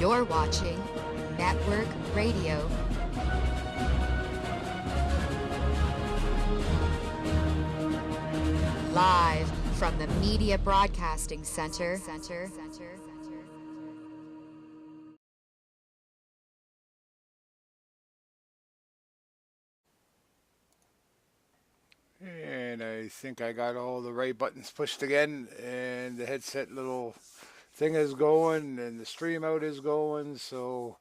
You're watching Network Radio. Live from the Media Broadcasting Center. And I think I got all the right buttons pushed again, and the headset little thing is going, and the stream out is going, so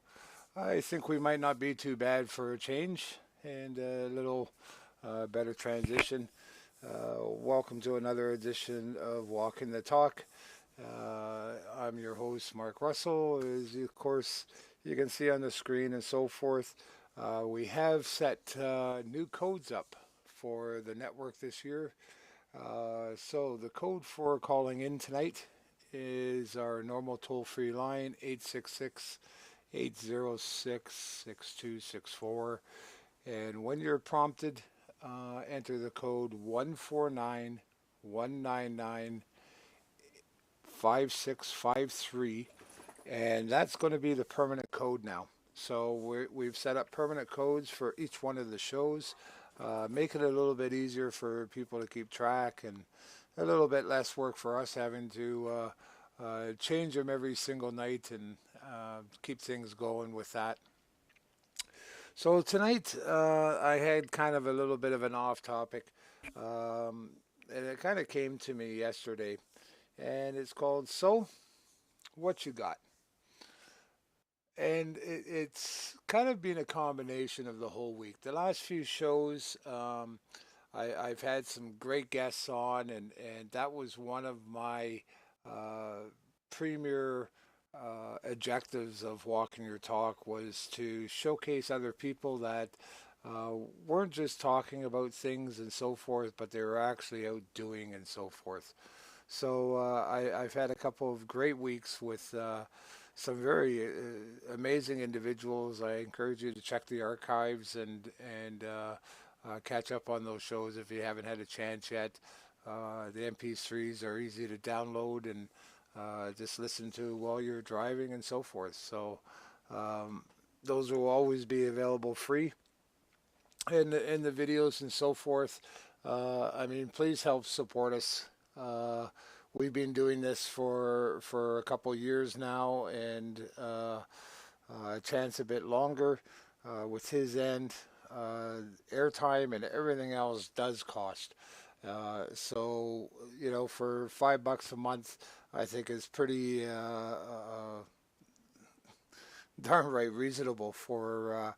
I think we might not be too bad for a change and a little better transition. Welcome to another edition of Walking the Talk. I'm your host, Mark Russell. As of course you can see on the screen and so forth, we have set new codes up for the network this year. So the code for calling in tonight is our normal toll-free line, 866-806-6264. And when you're prompted, enter the code 149-199-5653. And that's going to be the permanent code now. So we've set up permanent codes for each one of the shows. Make it a little bit easier for people to keep track and a little bit less work for us having to change them every single night and keep things going with that. So tonight I had kind of a little bit of an off topic, and it kind of came to me yesterday, and it's called So What You Got? And it's kind of been a combination of the whole week. The last few shows, I've had some great guests on, and that was one of my premier objectives of Walking Your Talk, was to showcase other people that weren't just talking about things and so forth, but they were actually out doing and so forth. So I've had a couple of great weeks with some very amazing individuals. I encourage you to check the archives and catch up on those shows if you haven't had a chance yet. The MP3s are easy to download and just listen to while you're driving and so forth. So those will always be available free. And the videos and so forth. I mean, please help support us. We've been doing this for a couple years now, and a chance a bit longer. With his end, airtime and everything else does cost. So for $5 a month, I think is pretty darn right reasonable for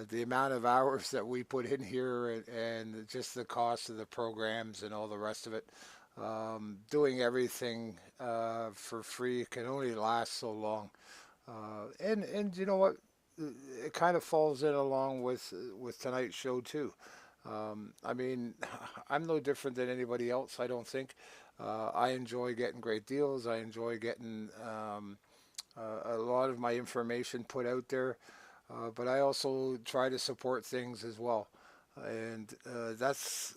the amount of hours that we put in here, and just the cost of the programs and all the rest of it. Doing everything for free can only last so long. And you know what? It kind of falls in along with tonight's show too. I mean, I'm no different than anybody else, I don't think. I enjoy getting great deals. I enjoy getting a lot of my information put out there. But I also try to support things as well. And that's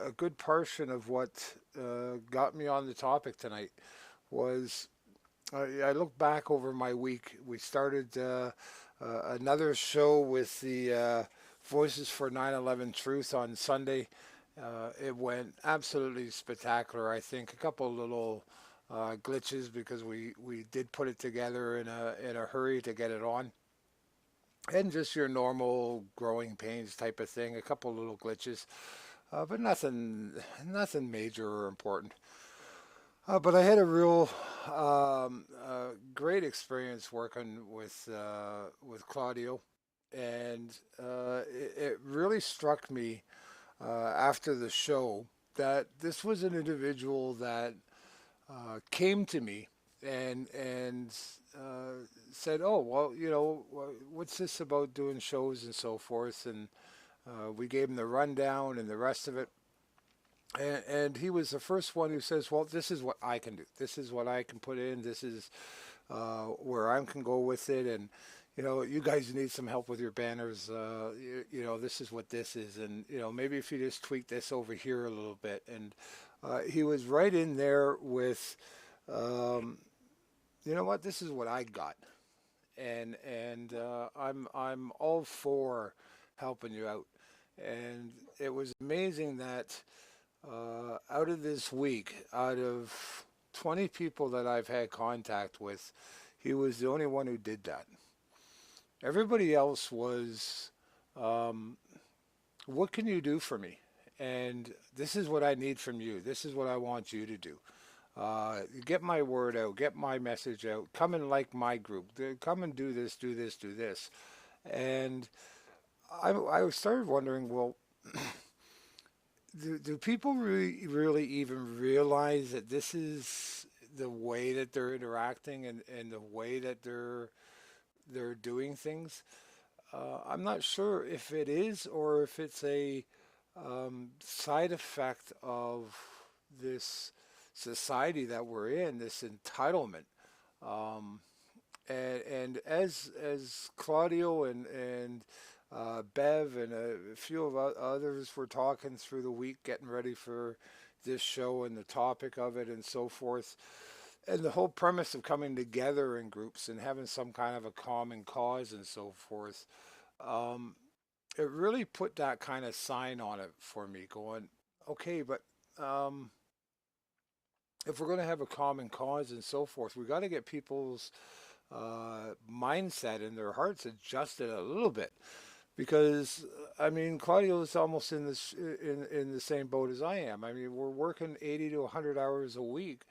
a good portion of what got me on the topic tonight. Was I look back over my week. We started another show with the Voices for 9/11 Truth on Sunday. It went absolutely spectacular. I think a couple of little glitches because we did put it together in a hurry to get it on. And just your normal growing pains type of thing. A couple little glitches, but nothing major or important. But I had a real great experience working with Claudio, and it really struck me after the show that this was an individual that came to me and said, "Oh, well, what's this about doing shows and so forth?" And we gave him the rundown and the rest of it. And he was the first one who says, "Well, this is what I can do. This is what I can put in. This is where I can go with it. And you guys need some help with your banners. This is what this is. And maybe if you just tweak this over here a little bit." And he was right in there with, you know what, this is what I got. and I'm all for helping you out. And it was amazing that out of this week, out of 20 people that I've had contact with, he was the only one who did that. Everybody else was, um, what can you do for me? And this is what I need from you. This is what I want you to do. Get my word out, get my message out, come and like my group, come and do this, do this, do this. And I started wondering, well, do people really even realize that this is the way that they're interacting and the way that they're doing things? I'm not sure if it is or if it's a side effect of this society that we're in, this entitlement. Um, and as Claudio and Bev and a few of others were talking through the week, getting ready for this show and the topic of it and so forth, and the whole premise of coming together in groups and having some kind of a common cause and so forth, um, it really put that kind of sign on it for me, going, okay, but um, if we're going to have a common cause and so forth, we got to get people's mindset and their hearts adjusted a little bit. Because I mean, Claudio is almost in this in the same boat as I am. I mean, we're working 80 to 100 hours a week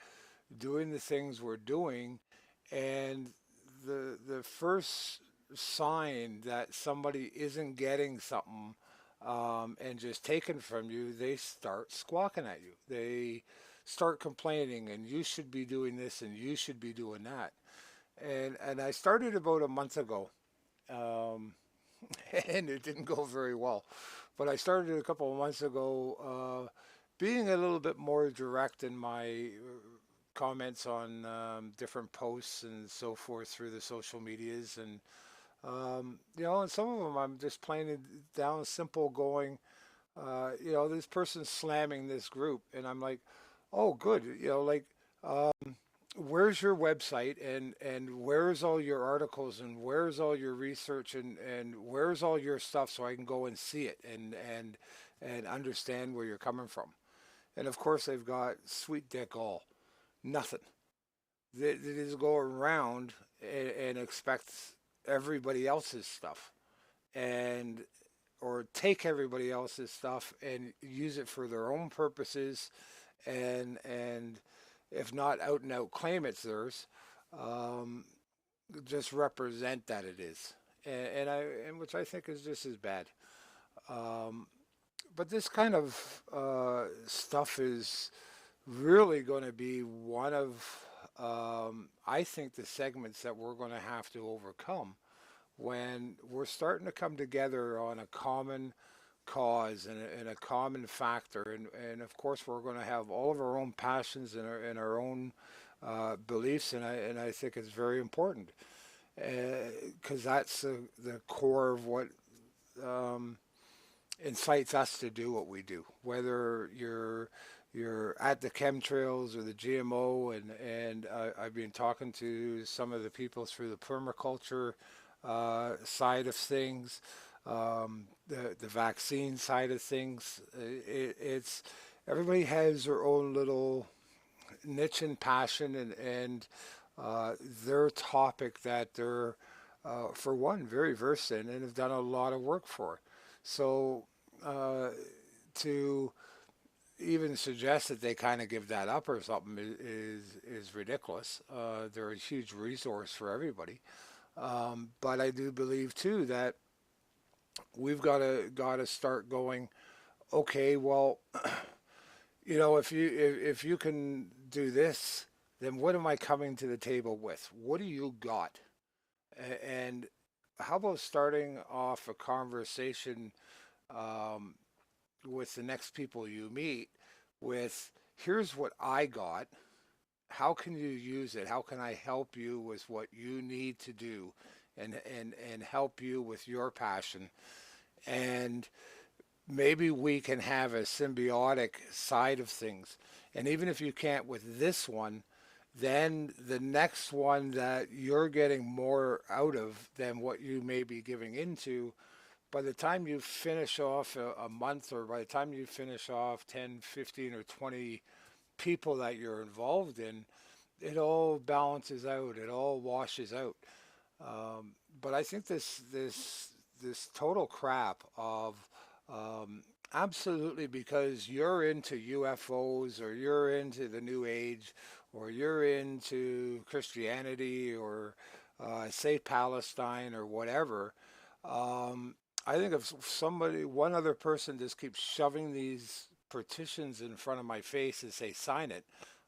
doing the things we're doing, and the first sign that somebody isn't getting something and just taken from you, they start squawking at you. They start complaining, and you should be doing this, and you should be doing that. And I started about a month ago, um, and it didn't go very well. But I started a couple of months ago, being a little bit more direct in my comments on different posts and so forth through the social medias, and and some of them I'm just plain it down simple, going, this person's slamming this group, and I'm like, oh, good, like. Where's your website, and where's all your articles, and where's all your research, and where's all your stuff, so I can go and see it and understand where you're coming from. And of course they've got sweet dick all nothing. They just go around and expect everybody else's stuff, and or take everybody else's stuff and use it for their own purposes, and if not out and out claim it's theirs, um, just represent that it is, and which I think is just as bad. Um, but this kind of stuff is really going to be one of, I think, the segments that we're going to have to overcome when we're starting to come together on a common cause and a common factor. And of course, we're going to have all of our own passions and our own beliefs. And I think it's very important because that's the core of what um, incites us to do what we do. Whether you're at the chemtrails or the GMO, and I've been talking to some of the people through the permaculture side of things, the vaccine side of things. It's everybody has their own little niche and passion, and their topic that they're for one very versed in and have done a lot of work for. So uh, to even suggest that they kind of give that up or something is ridiculous. They're a huge resource for everybody. But I do believe too that we've got to start going. Okay, well, if you can do this, then what am I coming to the table with? What do you got? And how about starting off a conversation um, with the next people you meet with, here's what I got. How can you use it? How can I help you with what you need to do, and help you with your passion? And maybe we can have a symbiotic side of things. And even if you can't with this one, then the next one that you're getting more out of than what you may be giving into, by the time you finish off a month, or by the time you finish off 10, 15, or 20 people that you're involved in, it all balances out, it all washes out. But I think this total crap of um, absolutely because you're into UFOs, or you're into the New Age, or you're into Christianity, or say Palestine or whatever. Um, I think if somebody, one other person, just keeps shoving these petitions in front of my face and say sign it,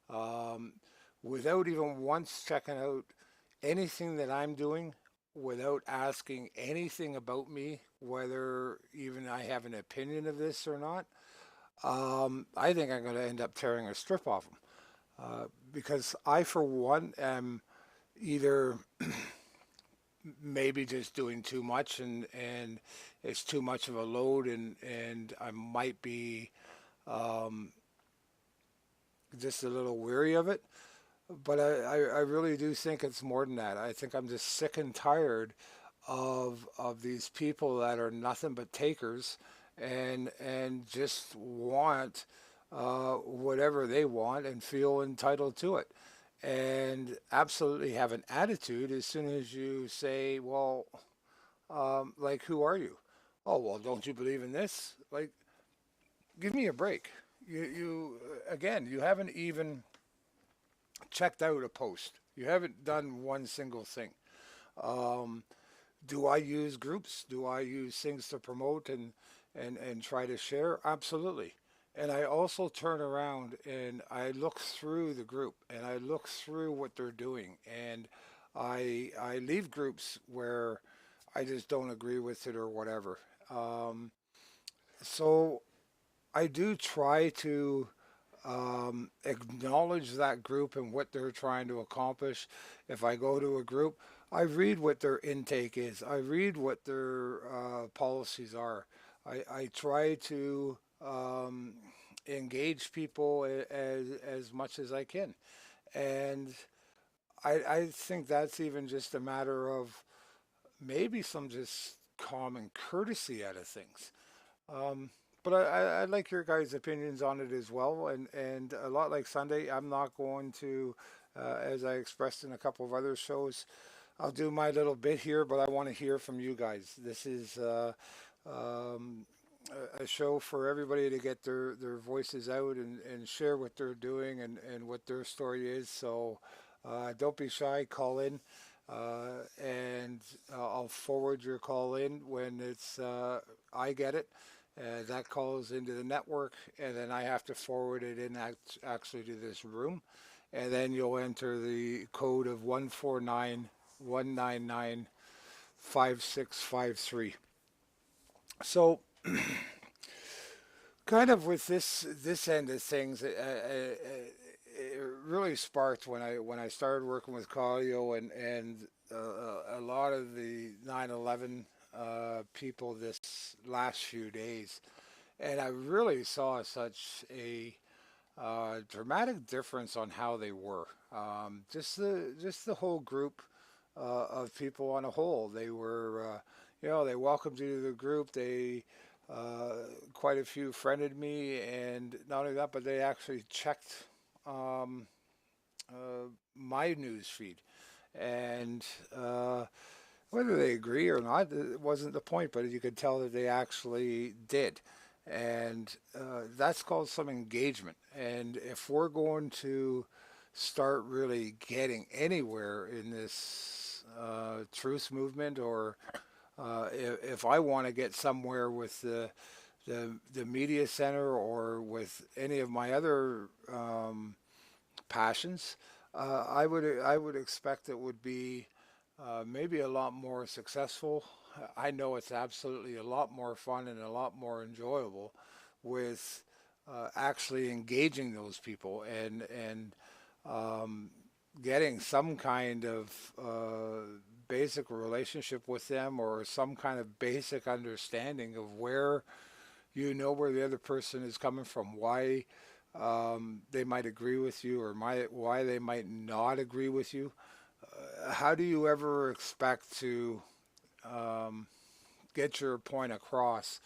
um, without even once checking out anything that I'm doing, without asking anything about me, whether even I have an opinion of this or not, I think I'm going to end up tearing a strip off them. Because I, for one, am either maybe just doing too much, and it's too much of a load, and I might be um, just a little weary of it. But I really do think it's more than that. I think I'm just sick and tired of these people that are nothing but takers, and just want whatever they want and feel entitled to it, and absolutely have an attitude as soon as you say, well, like, who are you? Oh, well, don't you believe in this? Like, give me a break. You again, you haven't even checked out a post. You haven't done one single thing. Um, do I use groups? Do I use things to promote and try to share? Absolutely. And I also turn around and I look through the group and I look through what they're doing, and I leave groups where I just don't agree with it or whatever. Um, so I do try to acknowledge that group and what they're trying to accomplish. If I go to a group, I read what their intake is. I read what their policies are. I try to engage people as much as I can. And I think that's even just a matter of maybe some just common courtesy out of things. Um, but I like your guys' opinions on it as well, and a lot like Sunday, I'm not going to, as I expressed in a couple of other shows, I'll do my little bit here, but I want to hear from you guys. This is um, a show for everybody to get their voices out and share what they're doing and what their story is. So don't be shy, call in. And I'll forward your call in when it's I get it. That calls into the network, and then I have to forward it in actually to this room, and then you'll enter the code of 149-199-5653. So, kind of with this end of things, it really sparked when I started working with Claudio and a lot of the 9/11 people this last few days, and I really saw such a dramatic difference on how they were. Just the whole group of people on a whole. They were, they welcomed you to the group. They quite a few friended me, and not only that, but they actually checked um, my news feed, and whether they agree or not, it wasn't the point, but you could tell that they actually did. And that's called some engagement. And if we're going to start really getting anywhere in this truth movement, or if I want to get somewhere with the media center or with any of my other passions, I would expect it would be maybe a lot more successful. I know it's absolutely a lot more fun and a lot more enjoyable with actually engaging those people and um, getting some kind of basic relationship with them, or some kind of basic understanding of where you know where the other person is coming from, why. they might agree with you, or why they might not agree with you. How do you ever expect to um, get your point across,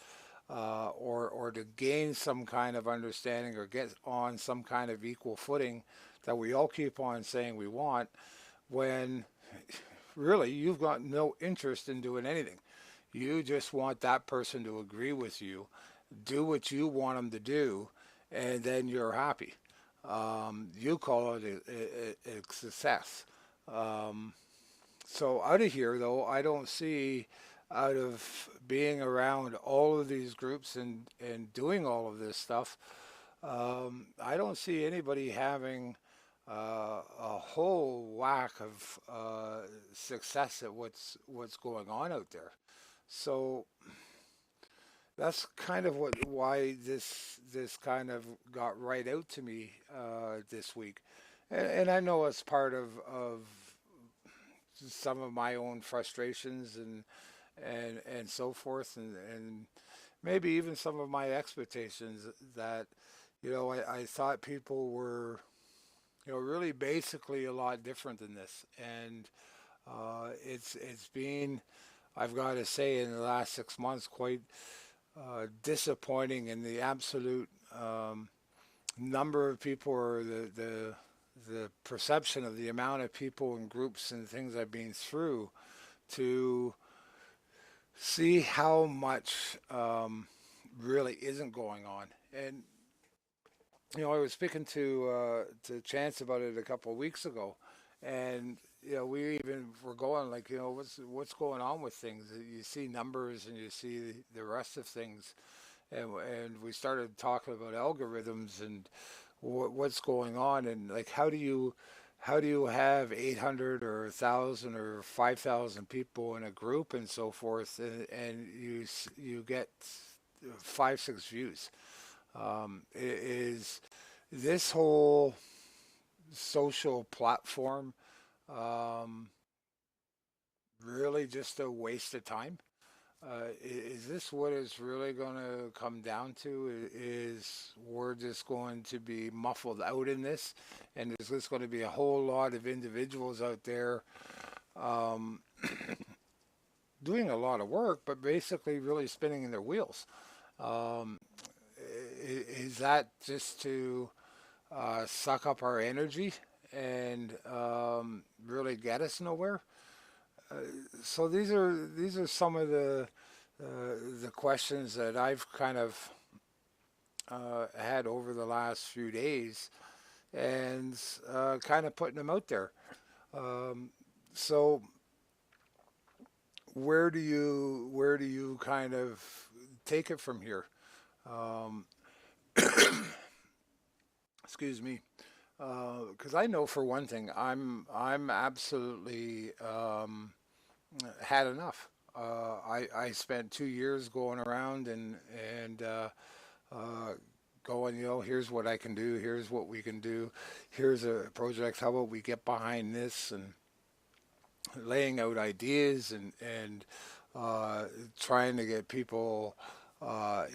or to gain some kind of understanding, or get on some kind of equal footing that we all keep on saying we want, when really you've got no interest in doing anything? You just want that person to agree with you, do what you want them to do, and then you're happy. You call it a success. Um, so out of here, though, I don't see, out of being around all of these groups and doing all of this stuff, I don't see anybody having a whole whack of success at what's going on out there. So that's kind of why this kind of got right out to me this week, and I know it's part of some of my own frustrations and so forth, and maybe even some of my expectations that I thought people were really basically a lot different than this, and it's been, I've got to say, in the last 6 months, quite disappointing in the absolute number of people, or the perception of the amount of people and groups and things I've been through, to see how much really isn't going on. And I was speaking to Chance about it a couple of weeks ago, and we even were going like, what's going on with things. You see numbers and you see the rest of things, and we started talking about algorithms and what's going on, and like, how do you have 800 or 1,000 or 5,000 people in a group and so forth, and you get 5, 6 views. Is this whole social platform um, really just a waste of time? Is this what it's really going to come down to? Is we're just going to be muffled out in this, and there's just going to be a whole lot of individuals out there um, doing a lot of work, but basically really spinning in their wheels? Um, is that just to suck up our energy and really get us nowhere? Uh, so these are some of the questions that I've kind of had over the last few days, and kind of putting them out there. Um, so where do you kind of take it from here? Um, excuse me, because I know for one thing, I'm absolutely had enough. I spent 2 years going around and uh, going, here's what I can do, here's what we can do, here's a project. How about we get behind this, and laying out ideas and uh, trying to get people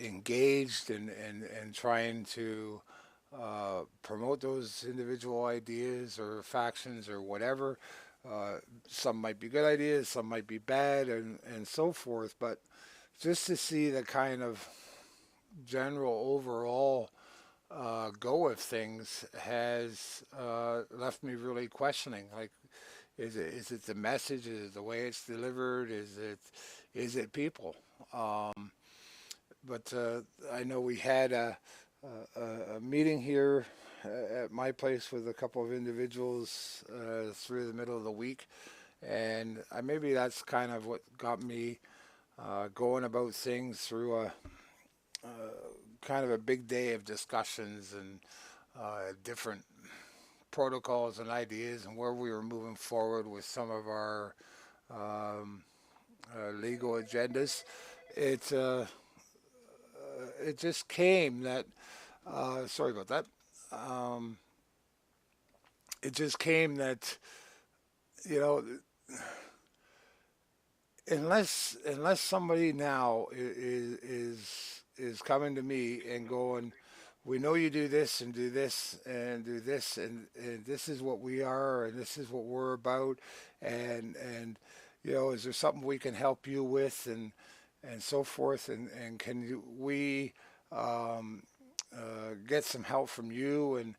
engaged and trying to promote those individual ideas or factions or whatever. Uh, some might be good ideas, some might be bad, and so forth. But just to see the kind of general overall go of things has left me really questioning. Like, is it the message? Is it the way it's delivered? Is it people? Um, but I know we had a meeting here at my place with a couple of individuals through the middle of the week, and maybe that's kind of what got me going about things through a kind of a big day of discussions and different protocols and ideas, and where we were moving forward with some of our um, legal agendas. It it just came that sorry about that. Um, it just came that you know unless somebody now is coming to me and going, we know you do this and do this and do this, and this is what we are, and this is what we're about, and is there something we can help you with, and so forth, and can we um, get some help from you, and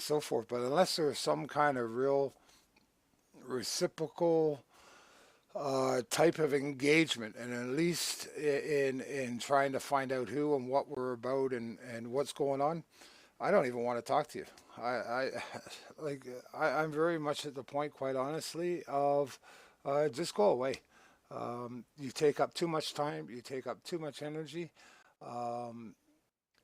so forth. But unless there's some kind of real reciprocal type of engagement, and at least in trying to find out who and what we're about, and what's going on, I don't even want to talk to you. I like I'm very much at the point, quite honestly, of just go away. You take up too much time, you take up too much energy. Um,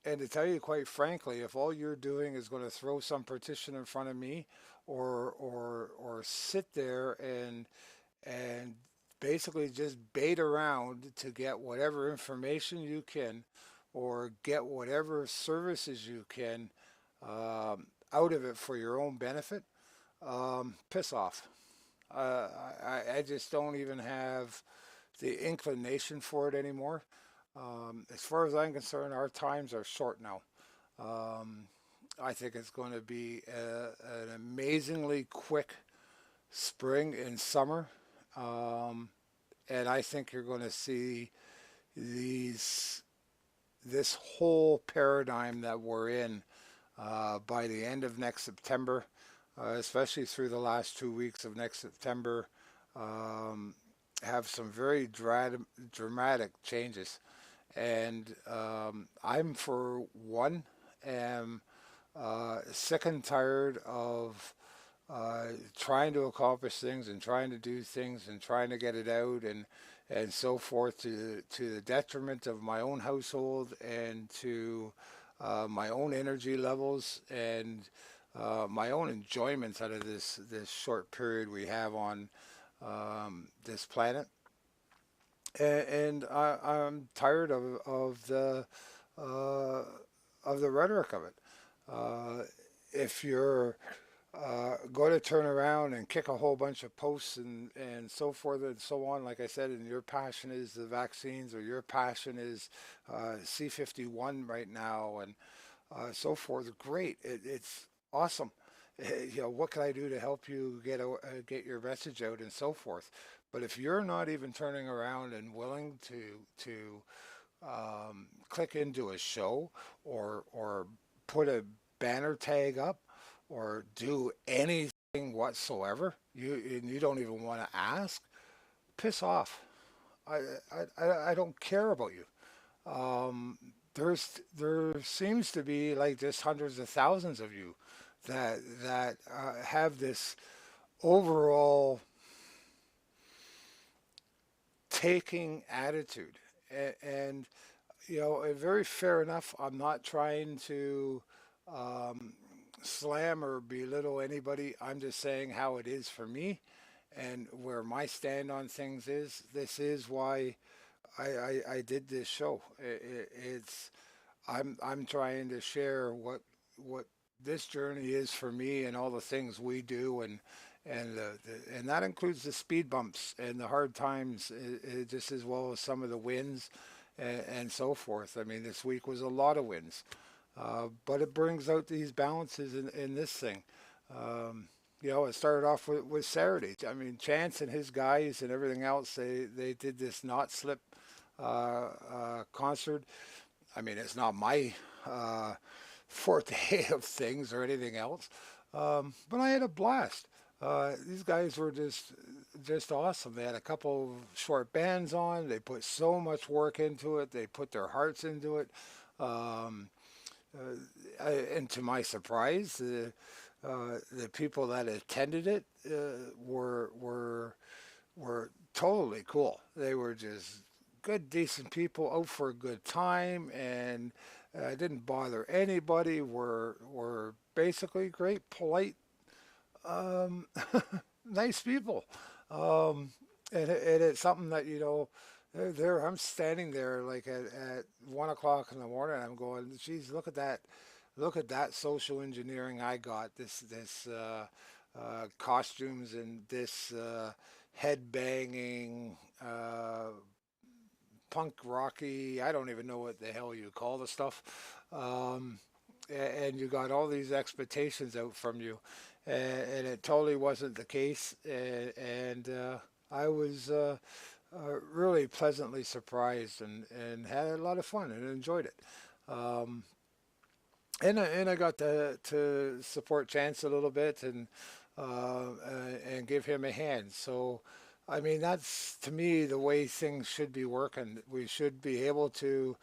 and to tell you quite frankly, if all you're doing is going to throw some petition in front of me, or sit there and basically just bait around to get whatever information you can, or get whatever services you can out of it for your own benefit, piss off. I just don't even have the inclination for it anymore. As far as I'm concerned, our times are short now. Um, I think it's going to be an amazingly quick spring and summer. Um, and I think you're going to see these this whole paradigm that we're in by the end of next September, especially through the last 2 weeks of next September, um, have some very dramatic changes. And I'm, for one, am sick and tired of trying to accomplish things and trying to do things and trying to get it out, and so forth, to the detriment of my own household, and to my own energy levels, and my own enjoyment out of this short period we have on this planet. And I'm tired uh, of the rhetoric of it. Uh, if you're going to turn around and kick a whole bunch of posts and so forth and so on, like I said, and your passion is the vaccines, or your passion is C51 right now, and so forth, great. It's awesome. What can I do to help you get your message out, and so forth. But if you're not even turning around and willing to click into a show, or put a banner tag up, or do anything whatsoever, you don't even want to ask, piss off. I, I don't care about you. Um, there seems to be like just hundreds of thousands of you that have this overall taking attitude, and very fair enough. I'm not trying to um, slam or belittle anybody. I'm just saying how it is for me, and where my stand on things is. This is why I did this show. It's I'm trying to share what this journey is for me, and all the things we do, and that includes the speed bumps and the hard times, just as well as some of the wins, and so forth. I mean, this week was a lot of wins, but it brings out these balances in this thing. Um, it started off with Saturday. I mean, Chance and his guys and everything else, they did this Not Slip concert. I mean, it's not my uh, forte of things or anything else, but I had a blast. These guys were just awesome. They had a couple of short bands on. They put so much work into it. They put their hearts into it. Um, and to my surprise, the people that attended it were totally cool. They were just good, decent people out for a good time, and didn't bother anybody. Were basically great, polite, um, nice people. Um, and it's something that there I'm standing there like at 1 o'clock in the morning. I'm going, geez, look at that social engineering I got. This costumes, and this head banging, punk rocky. I don't even know what the hell you call the stuff. Um, and you got all these expectations out from you, and it totally wasn't the case. And I was really pleasantly surprised and had a lot of fun and enjoyed it. Um, and I got to support Chance a little bit and give him a hand. So, I mean, that's to me the way things should be working. We should be able to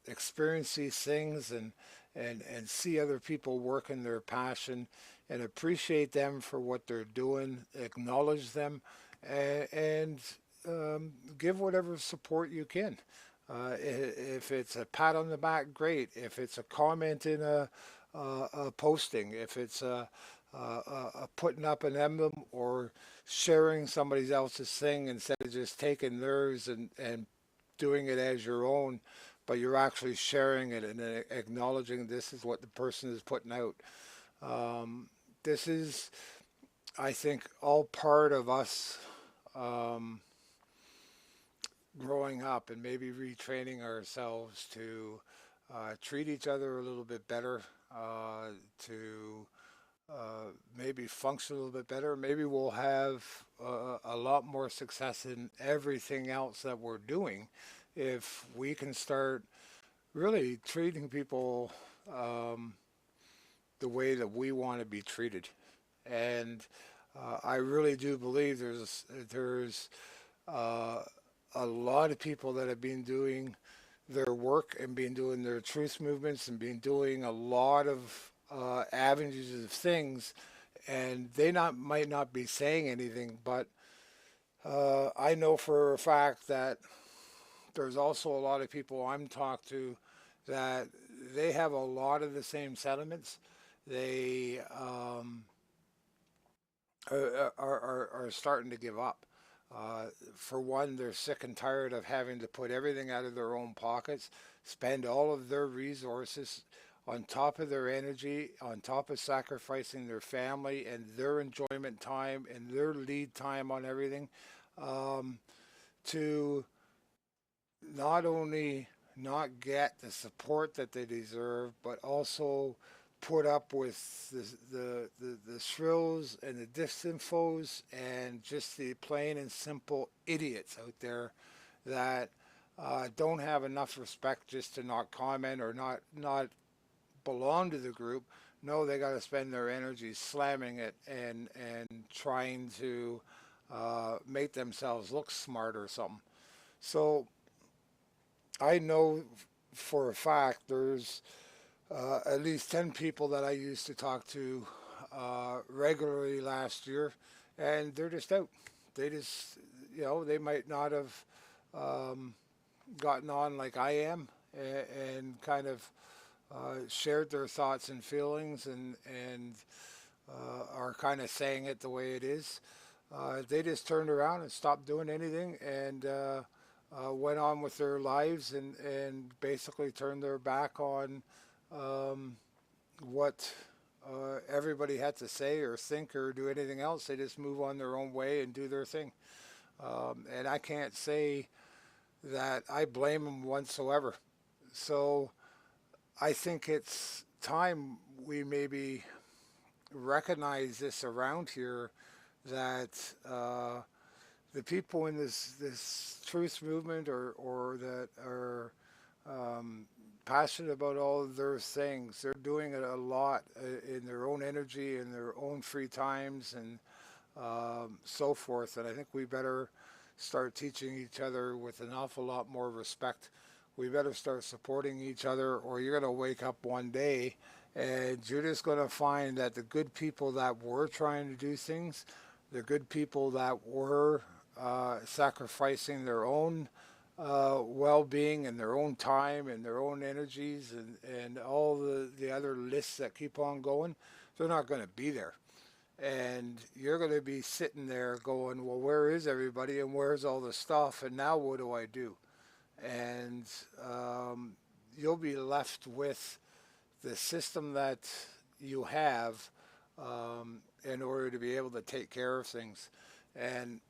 experience these things and see other people working their passion and appreciate them for what they're doing, acknowledge them, and give whatever support you can. If it's a pat on the back, great. If it's a comment in a posting, if it's a putting up an emblem or sharing somebody else's thing instead of just taking theirs and doing it as your own, but you're actually sharing it and acknowledging this is what the person is putting out. This is, I think, all part of us um, growing up and maybe retraining ourselves to treat each other a little bit better, to maybe function a little bit better. Maybe we'll have a lot more success in everything else that we're doing if we can start really treating people um, the way that we want to be treated. And I really do believe there's uh, a lot of people that have been doing their work and been doing their truth movements and been doing a lot of avenues of things, and they not might not be saying anything, but I know for a fact that there's also a lot of people I'm talked to that they have a lot of the same sentiments. They are starting to give up. For one, they're sick and tired of having to put everything out of their own pockets, spend all of their resources on top of their energy, on top of sacrificing their family and their enjoyment time and their lead time on everything, um, to not only not get the support that they deserve, but also put up with the shrills and the disinfos and just the plain and simple idiots out there that don't have enough respect just to not comment or not belong to the group. No, they got to spend their energy slamming it and trying to make themselves look smart or something. So I know for a fact there's at least 10 people that I used to talk to regularly last year, and they're just out. They just, they might not have um, gotten on like I am and kind of shared their thoughts and feelings and are kind of saying it the way it is. They just turned around and stopped doing anything and went on with their lives and basically turned their back on um, what everybody had to say or think or do anything else. They just move on their own way and do their thing. And I can't say that I blame them whatsoever. So I think it's time we maybe recognize this around here that the people in this truth movement or that are um, passionate about all of their things. They're doing it a lot in their own energy, in their own free times, and so forth. And I think we better start teaching each other with an awful lot more respect. We better start supporting each other, or you're going to wake up one day and you're just going to find that the good people that were trying to do things, the good people that were sacrificing their own well-being and their own time and their own energies and all the other lists that keep on going, they're not going to be there. And you're going to be sitting there going, well, where is everybody and where's all the stuff? And now what do I do? And you'll be left with the system that you have in order to be able to take care of things. And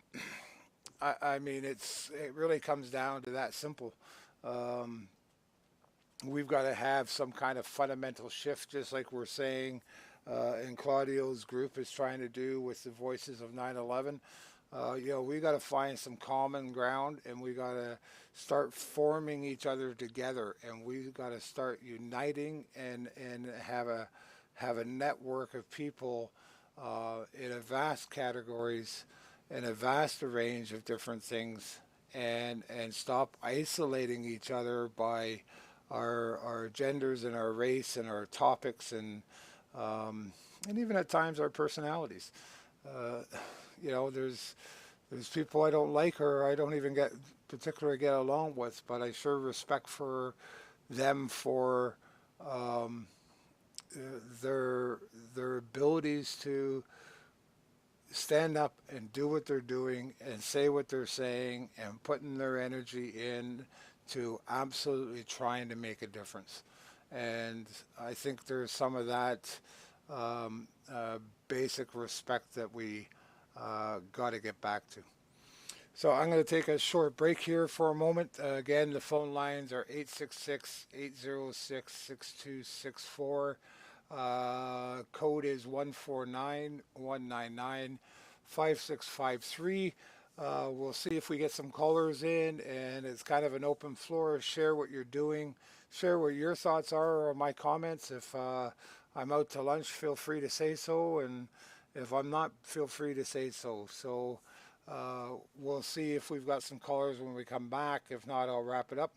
I mean, it really comes down to that simple. Um, we've got to have some kind of fundamental shift, just like we're saying and Claudio's group is trying to do with the Voices of 9/11. We got to find some common ground, and we got to start forming each other together, and we got to start uniting and have a network of people in a vast categories and a vast range of different things, and stop isolating each other by our genders and our race and our topics and even at times our personalities. There's people I don't like or I don't even particularly get along with, but I sure respect for them for their abilities to stand up and do what they're doing and say what they're saying and putting their energy in to absolutely trying to make a difference. And I think there's some of that basic respect that we got to get back to. So I'm going to take a short break here for a moment. Again, the phone lines are 866-806-6264. Code is 149-199-5653. We'll see if we get some callers in, and it's kind of an open floor. Share what you're doing. Share what your thoughts are or my comments. If I'm out to lunch, feel free to say so, and if I'm not, feel free to say so. So we'll see if we've got some callers when we come back. If not, I'll wrap it up,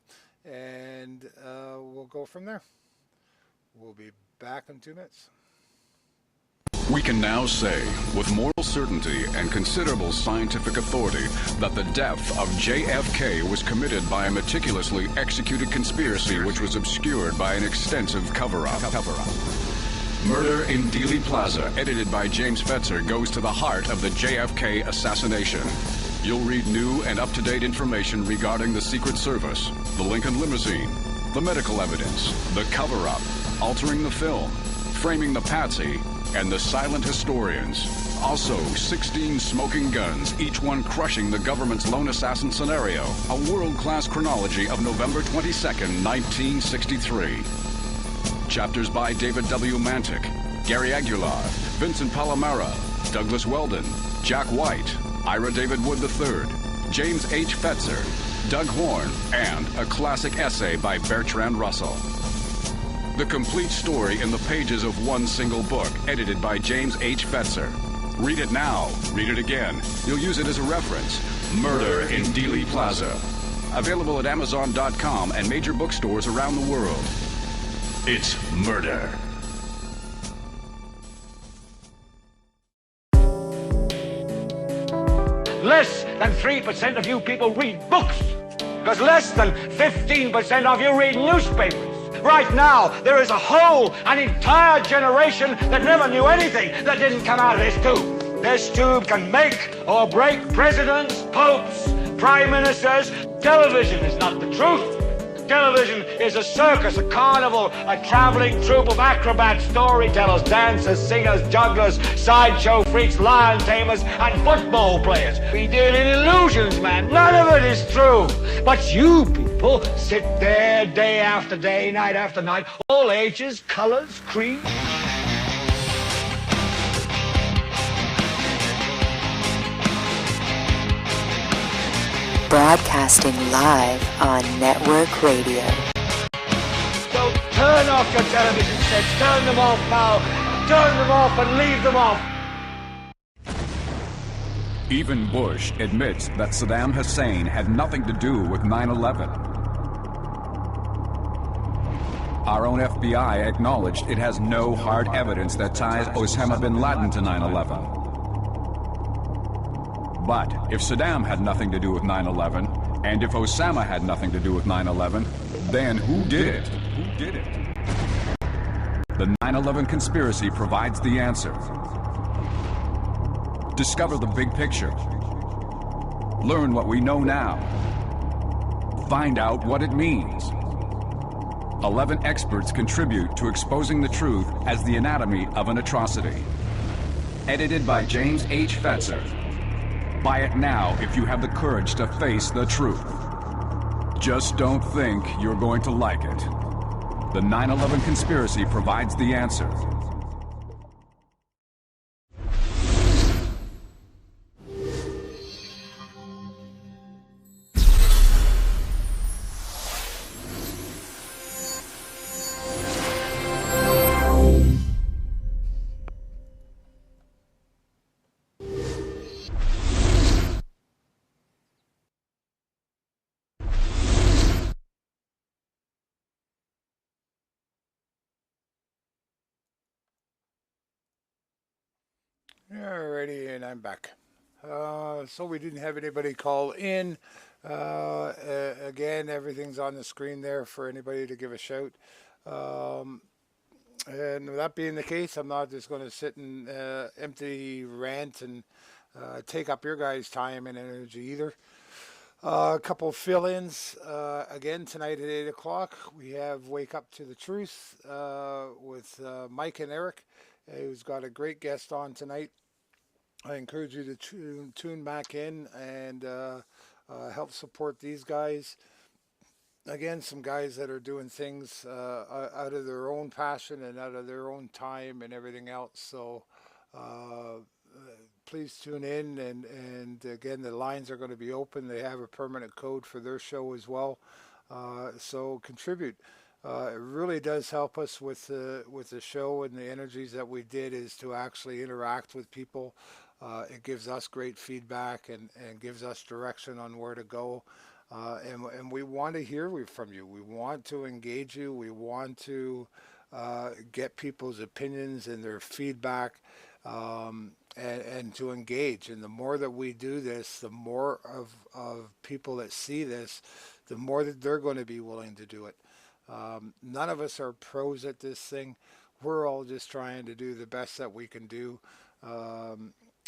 and we'll go from there. We'll be back in 2 minutes. We can now say, with moral certainty and considerable scientific authority, that the death of JFK was committed by a meticulously executed conspiracy which was obscured by an extensive cover-up. Murder in Dealey Plaza, edited by James Fetzer, goes to the heart of the JFK assassination. You'll read new and up-to-date information regarding the Secret Service, the Lincoln limousine, the medical evidence, the cover-up, altering the film, framing the patsy, and the silent historians. Also, 16 smoking guns, each one crushing the government's lone assassin scenario. A world-class chronology of November 22nd, 1963. Chapters by David W. Mantic, Gary Aguilar, Vincent Palomera, Douglas Weldon, Jack White, Ira David Wood III, James H. Fetzer, Doug Horn, and a classic essay by Bertrand Russell. The complete story in the pages of one single book, edited by James H. Fetzer. Read it now, read it again. You'll use it as a reference. Murder in Dealey Plaza. Available at Amazon.com and major bookstores around the world. It's murder. Less than 3% of you people read books, because less than 15% of you read newspapers. Right now, there is an entire generation that never knew anything that didn't come out of this tube. This tube can make or break presidents, popes, prime ministers. Television is not the truth. Television is a circus, a carnival, a traveling troupe of acrobats, storytellers, dancers, singers, jugglers, sideshow freaks, lion tamers, and football players. We deal in illusions, man. None of it is true. But you people sit there day after day, night after night, all ages, colors, creeds. Broadcasting live on Network Radio. So turn off your television sets, turn them off now, turn them off and leave them off. Even Bush admits that Saddam Hussein had nothing to do with 9/11. Our own FBI acknowledged it has no hard evidence that ties Osama bin Laden to 9/11. But if Saddam had nothing to do with 9/11, and if Osama had nothing to do with 9/11, then who did it? Who did it? The 9/11 conspiracy provides the answer. Discover the big picture. Learn what we know now. Find out what it means. 11 experts contribute to exposing the truth as the anatomy of an atrocity. Edited by James H. Fetzer. Buy it now if you have the courage to face the truth. Just don't think you're going to like it. The 9/11 conspiracy provides the answer. Alrighty, and I'm back. So we didn't have anybody call in. Again, everything's on the screen there for anybody to give a shout. And with that being the case, I'm not just going to sit and empty rant and take up your guys' time and energy either. A couple fill-ins. Again, tonight at 8 o'clock, we have Wake Up to the Truth with Mike and Eric, who's got a great guest on tonight. I encourage you to tune back in and help support these guys. Again, some guys that are doing things out of their own passion and out of their own time and everything else. So please tune in. And again, the lines are going to be open. They have a permanent code for their show as well. So contribute. It really does help us with the show, and the energies that we did is to actually interact with people. It gives us great feedback and gives us direction on where to go. And we want to hear from you. We want to engage you. We want to get people's opinions and their feedback and to engage. And the more that we do this, the more of people that see this, the more that they're going to be willing to do it. None of us are pros at this thing. We're all just trying to do the best that we can do.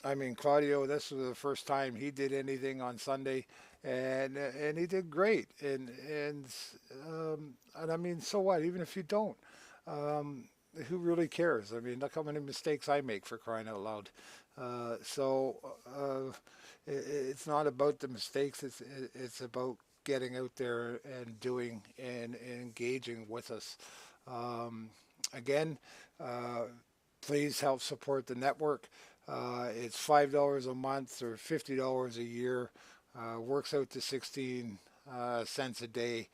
I mean, Claudio, this was the first time he did anything on Sunday, and he did great. And I mean, so what? Even if you don't, who really cares? I mean, look how many mistakes I make, for crying out loud. It's not about the mistakes. It's about getting out there and doing and engaging with us. Again, please help support the network. It's $5 a month or $50 a year. Works out to 16 cents a day.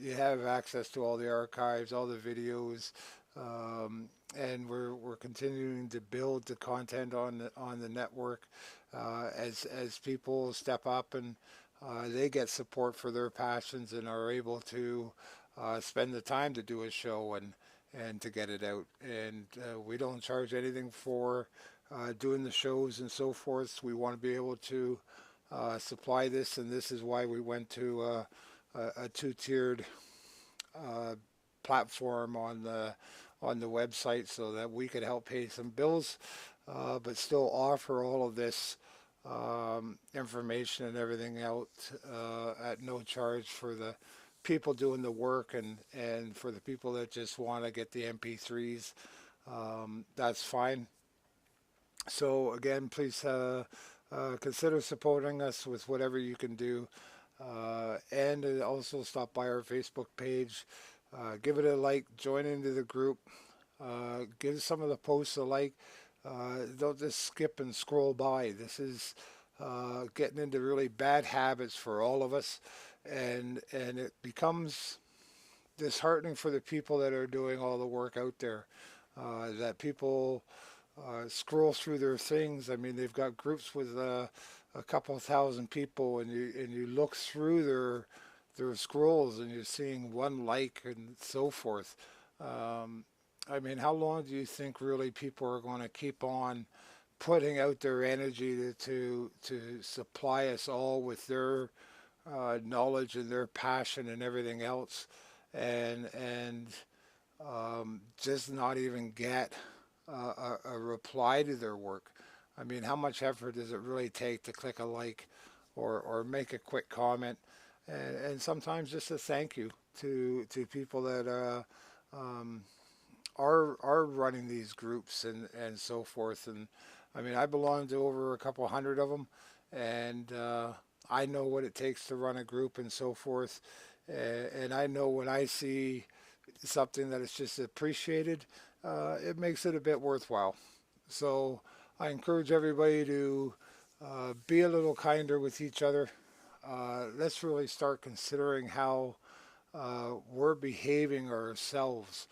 You have access to all the archives, all the videos, and we're continuing to build the content on the network as people step up and they get support for their passions and are able to spend the time to do a show and to get it out. And we don't charge anything for doing the shows and so forth. We want to be able to supply this, and this is why we went to a two-tiered platform on the website, so that we could help pay some bills, but still offer all of this information and everything out at no charge for the people doing the work, and for the people that just want to get the MP3s, that's fine. So again, please consider supporting us with whatever you can do, and also stop by our Facebook page, give it a like, join into the group, give some of the posts a like. Don't just skip and scroll by. This is getting into really bad habits for all of us, and it becomes disheartening for the people that are doing all the work out there, that people scroll through their things. I mean, they've got groups with a couple thousand people, and you look through their scrolls and you're seeing one like and so forth. I mean, how long do you think really people are going to keep on putting out their energy to supply us all with their knowledge and their passion and everything else, and just not even get a reply to their work? I mean, how much effort does it really take to click a like or make a quick comment, and sometimes just a thank you to people that are running these groups and so forth. And I mean, I belong to over a couple hundred of them, and I know what it takes to run a group and so forth. And I know when I see something that is just appreciated, it makes it a bit worthwhile. So I encourage everybody to be a little kinder with each other. Let's really start considering how we're behaving ourselves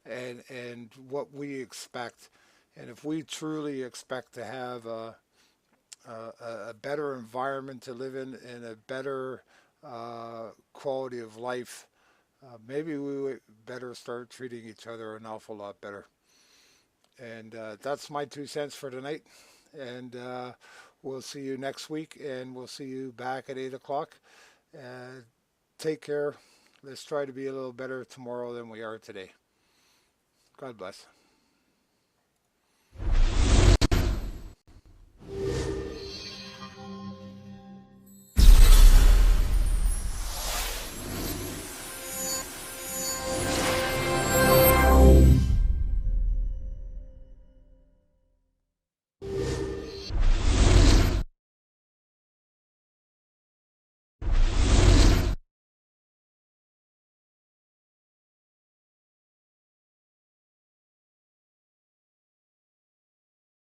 and what we expect. And if we truly expect to have a better environment to live in and a better quality of life, maybe we would better start treating each other an awful lot better. And that's my 2 cents for tonight. And we'll see you next week, and we'll see you back at 8 o'clock. Take care. Let's try to be a little better tomorrow than we are today. God bless.